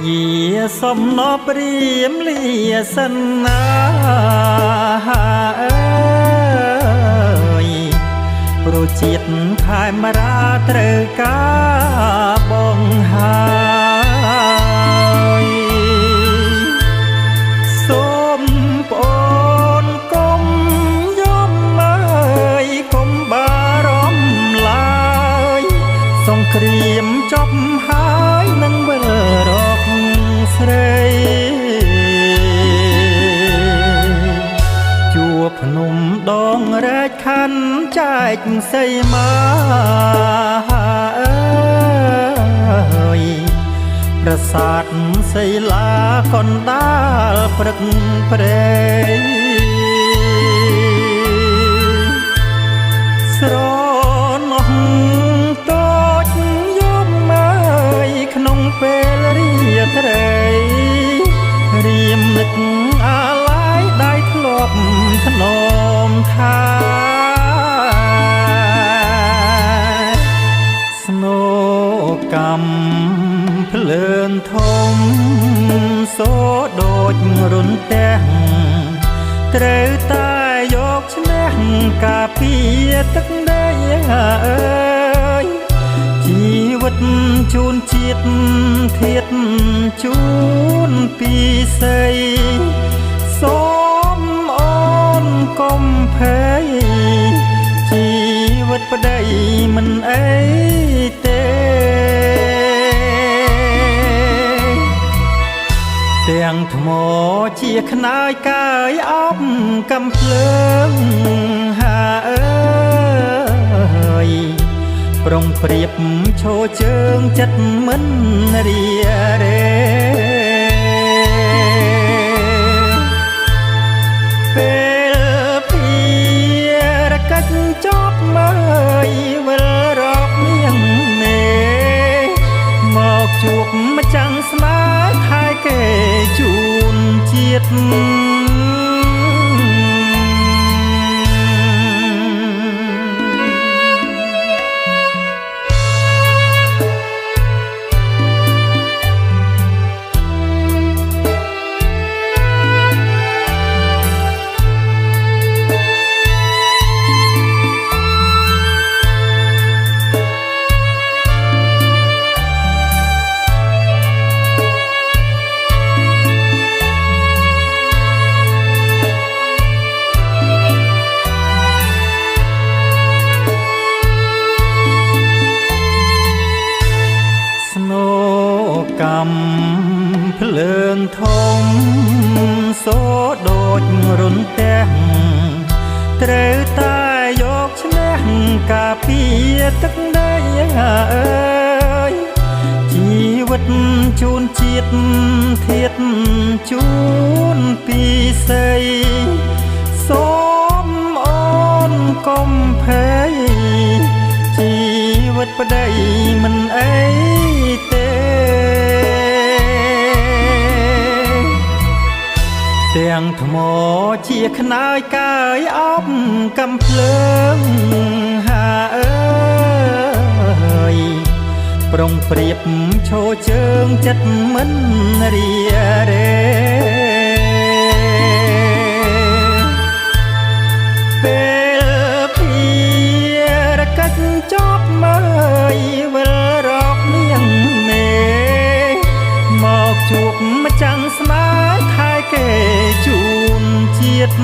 យាសំណព្រាមលាសិនណាអើយព្រោះជាតិខែមរាត្រូវការបងហើយសូមប្អូនកុំយំអើយកុំបារម្ភឡើយសង្គ្រាមចប់ហើយនឹងវិលរកស្រីជួបភ្នំដងរែកខណ្ឌចែកសីមាអើយប្រាសាទសីលាកណ្ដាលព្រឹកព្រៃស្រណោះតូចយំអើយក្នុងពេលរាត្រីរៀមនឹកអាឡាយដៃធ្លាប់ធ្នមថាស្នូកម្មភ្លើងធំសូដូចរុនទាំងត្រូវតែយកឈ្នះការពារទឹកដីអើយជីវិតជូនជាតិធាតជូនពីសីសូមអូនកុំភ័យជីវិតប្តីមិនអីទេទាំងថ្មជាខ្នើយកាយអប់កំភ្លើងហាអើយប្រុងប្រៀបឈរជើងចិត្តមិនរារេពេលភារកិច្ចចប់មើលវិលរកនាងមេមកជួបម្ចាំងស្នេហ៍ខែគេជូនជាតិកម្មភ្លើងធំសូដូចរុនទាំងត្រូវតែយកឈ្នះការពារទឹកដីអើយជីវិតជូនជាតិធាតជូនពីសីសូមអូនកុំភ័យជីវិតប្តីមិនអីទេទាំងថ្មជាខ្នើយកាយអប់កំភ្លើងហាអើយប្រុងប្រៀបឈរជើងចិត្តមិនរារេពេលភារកិច្ចចប់មើលវិលរកនាងមេមកជួបម្ចាំងស្នេហ៍ខែគេជូនជាតិ